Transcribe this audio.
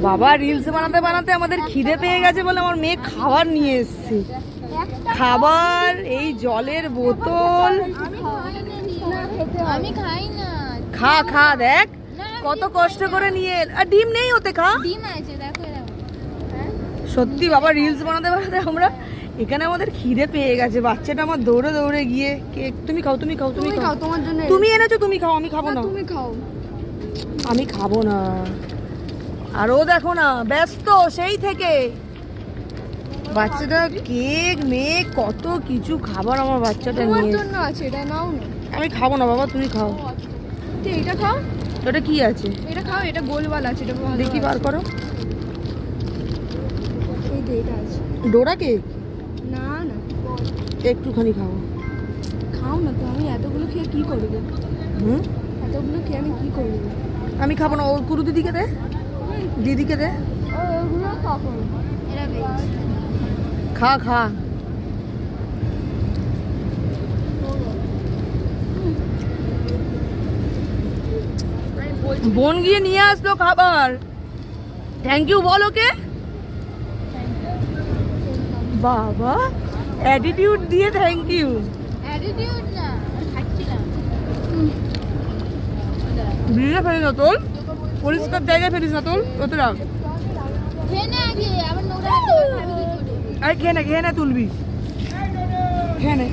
বাবা রিলস বানাতে বানাতে আমাদের খিদে পেয়ে গেছে বলে আমার মেয়ে খাবার নিয়ে এসছে। খাবার, এই জলের বোতল। আমি খাই না। খা খা, দেখ কত কষ্ট করে নিয়ে। আর ডিম নেই ওতে, খা। ডিম আছে, দেখো দেখো। সত্যি বাবা রিলস বানাতে বানাতে আমরা এখানে আমাদের খিদে পেয়ে গেছে। বাচ্চাটা আমার দৌড়ে দৌড়ে গিয়ে কেক, তুমি খাও তুমি খাও তুমি খাও, তোমার জন্য তুমি এনেছো তুমি খাও, আমি খাবো না, তুমি খাও। আমি খাবো না। আর ও দেখো না ব্যস্ত সেই থেকে। বাচ্চাটা কেক মেক কত কিছু খাবার আমার বাচ্চাটা তোমার নিয়ে। জন্য আছে, এটা নাও না। আমি খাবো না বাবা, তুমি খাও। তুই এটা খাও। ওটা কি আছে? এটা খাও, এটা গোলওয়ালা আছে, এটা ভালো। দেখি বার করো। এই যে এটা আছে। ডোরা কেক? না না, একটুখানি খাও। খাও না তো। আমি এতগুলো খেয়ে কি করব? হুম, এতগুলো খেয়ে আমি কি করব? আমি খাবো না। ও কুরু দিদিকে দে, দিদিকে দে। ওগুলো খাবো। এরা বেশ। খা খা। বোন গিয়ে নিয়ে আসলো খাবার। থ্যাংক ইউ বল ওকে। বাবা অ্যাটিটিউড দিয়ে থ্যাংক ইউ। অ্যাটিটিউড না, খাচ্ছিলাম। বিড়িটা ফেলিস না তোল, পরিষ্কার জায়গায় ফেলিস না তোল, ওতে রাখ। খেয়ে নে আগে, আবার নোংরা হাতে খাবি কি করে? আরে খেয়ে নে তুলবি, খেয়ে নে।